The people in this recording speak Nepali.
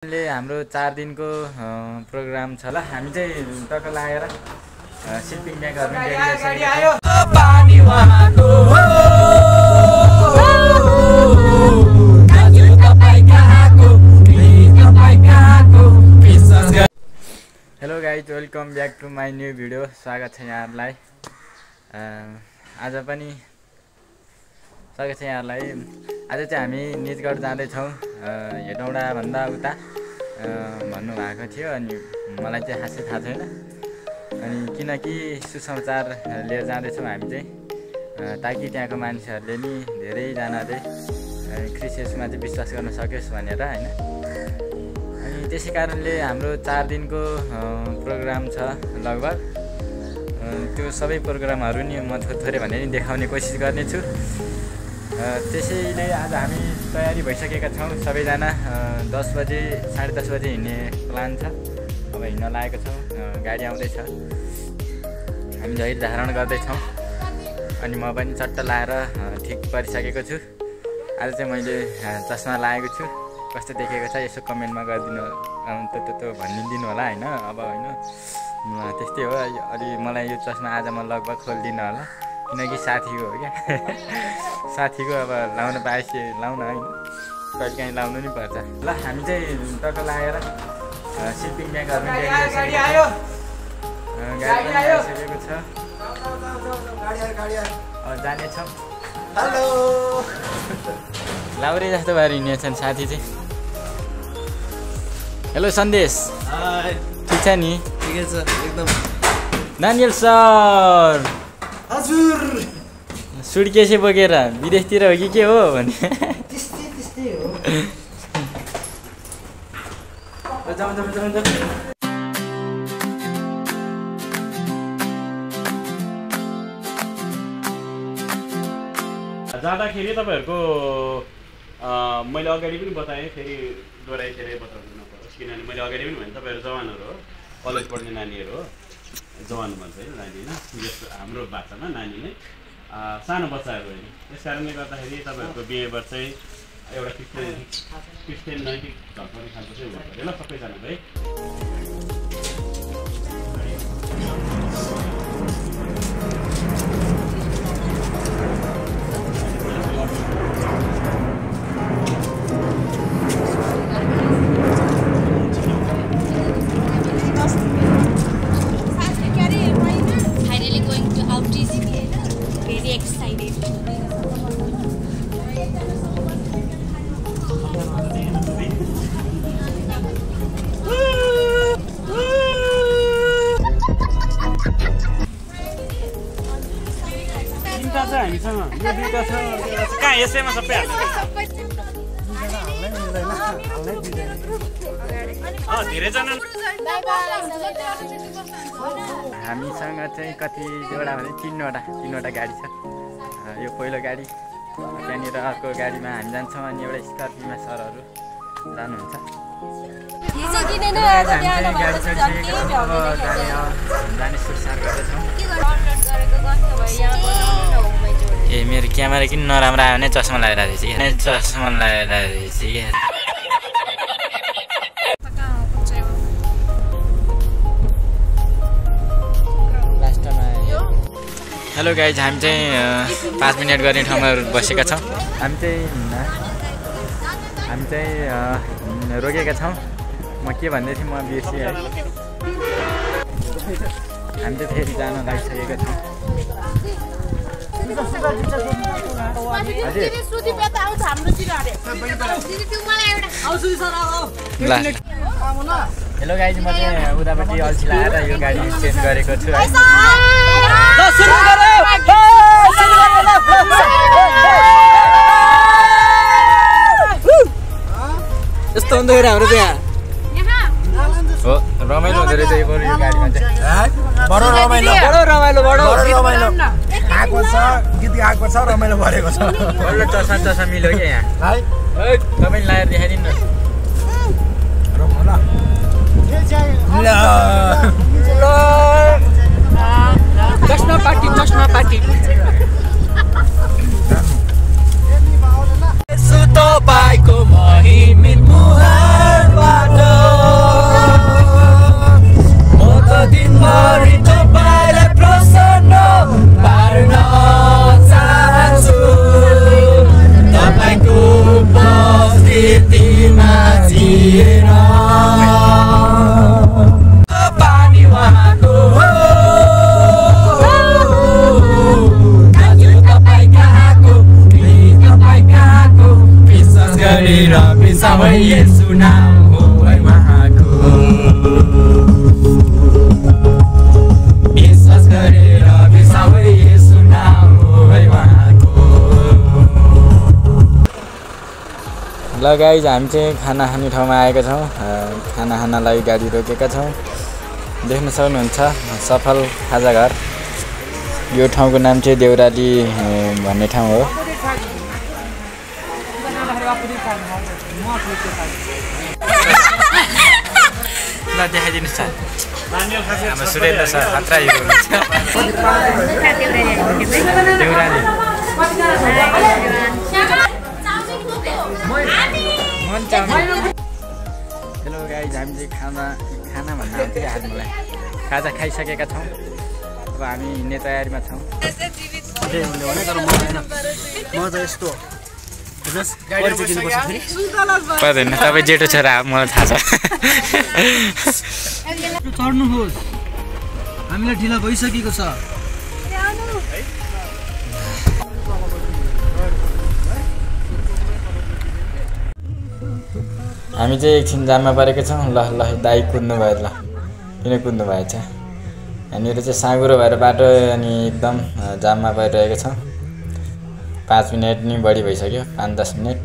हाम्रो 4 दिनको प्रोग्राम छ ल। हामी चाहिँ टक्क लागेर शिपिङ ब्यागहरुमा डेलिभरी आयो पानी वहाको हो काजु तपाई कहाँको प्लिज तपाई कहाँको विश्वास गर। Hello guys, welcome back to my new video. स्वागत छ यहाँहरुलाई। आज पनि स्वागत छ यहाँहरुलाई। आज चाहिँ हामी निजगढ जाँदै छौं। हेटौडा भन्दा उता भन्नु भएको थियो अनि मलाई चाहिँ खासै थाहा छैन। अनि किनकि सुसमाचार लिएर जाँदै छौं हामी चाहिँ, ताकि त्यहाँको मानिसहरूले नि धेरैजनाले ख्रीष्ट येशूमा चाहिँ विश्वास गर्न सकोस् भनेर हैन। अनि त्यसै कारणले हाम्रो 4 दिनको प्रोग्राम छ लगभग। त्यो सबै प्रोग्रामहरु नि म थोरै भने नि देखाउने कोसिस गर्ने छु। त्यसैले आज हामी तयारी भइसकेका छौं सबैजना। 10 बजे 10:30 बजे हिँड्ने प्लान छ। अब हिँड्न लागेको छौं, गाडी आउँदैछ। हामी धैर्य धारण गर्दै छौं। अनि म पनि चट्ट लाएर ठिक परिसकेको छु। आज चाहिँ मैले चस्मा लगाएको छु। कस्तो देखेको छ यसो कमेन्टमा गरिदिनु, त्यो भनिदिनु होला हैन। अब हैन त्यस्तै हो। अलि मलाई यो चस्मा आज म लगभग खोल्दिन होला, किनकि साथीको हो क्या। साथीको अब लाउन पाएपछि लाउन हैन, कहिलेकाहीँ लाउनु नि पर्छ ल। हामी चाहिँ टक्क लागेर शिपिङ ब्यागहरुमा डेलिभरी आयो गाडी आइसकेको छ। जाने छौं। हेलो लाउरे जस्तो भएर हिँड्नेछन् साथी चाहिँ। हेलो सन्देश, ठिक छ नि? ठिकै छ एकदम। नानियल सर हजुर, सुटकेस बोकेर विदेशतिर हो कि के हो भने? त्यस्तै हो। जाऊ। जाँदाखेरि तपाईहरुको मैले अगाडि पनि बताएँ, फेरि दोहोऱ्याइखेर बताउनु नपरोस्, किनभने मैले अगाडि पनि भने तपाईहरु जवानहरु हो, कलेज पढ्ने नानीहरु हो। जवान भन्छ हैन नानी, हैन जस्तो हाम्रो भाषामा नानी नै सानो बच्चाहरु होइन। त्यस कारणले गर्दाखेरि तपाईहरुको बिहेभियर चाहिँ एउटा क्रिस्चियन नैतिक धर्मले खालको चाहिँ हुनु पर्यो ल सबैजना है। हामीसँग यो दुईटा छ, कहाँ यसैमा सबै धेरैजना। हामीसँग चाहिँ कतिवटा भने 3वटा गाडी छ। यो पहिलो गाडी, त्यहाँनिर अर्को गाडीमा हामी जान्छौँ। अनि एउटा स्कर्पियोमा सरहरू जानुहुन्छ। जाने सुरसार गर्दैछौँ। ए मेरो क्यामेरा किन नराम्रो आयो भने चस्मा लगाएर रहेछ कि चस्मा लगाएर रहेछ कि। हेलो गाइज, हामी चाहिँ 5 मिनट गर्ने ठाउँमा बसेका छौँ। हामी चाहिँ रोकेका छौँ। म के भन्दै थिएँ, म बिर्सेँ है। हामी चाहिँ फेरि जान लागिसकेका छौँ। हेलो गाइज, म चाहिँ उतापट्टि अल्छी लगाएर यो गाडी चेन्ज गरेको छु है। यस्तो हुँदाखेरि हाम्रो त्यहाँ हो रमाइलो हुँदो रहेछ यो गाडीमा चाहिँ। बडो रमाइलो आएको छ, गीत आएको छ, रमाइलो भरेको छ। बल्ल चस्मा मिल्यो क्या यहाँ। तपाईँ लगाएर देखाइदिनु न। चस्मा पार्टी तपाईँको महिमित मुहारबाट गाइज हामी चाहिँ खाना खाने ठाउँमा आएका छौँ। खाना खानलाई गाडी रोकेका छौँ। देख्न सक्नुहुन्छ सफल खाजा घर। यो ठाउँको नाम चाहिँ देउराली भन्ने ठाउँ हो। ल देखाइदिनुहोस् सर। हाम्रो सुरेन्द्र सर खतरा हिरो हुनुहुन्छ। देउराली हेलो गाइज हामी चाहिँ खाना भन्न आउँथ्यो आज मलाई खाजा खाइसकेका छौँ। अब हामी हिँड्ने तयारीमा छौँ। पर्दैन तपाईँ जेठो छोरा मलाई थाहा छ। चढ्नुहोस् हामीलाई ढिला भइसकेको छ। हामी चाहिँ एकछिन जाममा परेको छौँ। ल ल दाइ कुद्नु भयो। ल किन कुद्नु भएछ? यहाँनिर चाहिँ साँगुरो भएर बाटो अनि एकदम जाममा परिरहेको छ। 5 मिनट नि बढी भइसक्यो, 5-10 मिनट।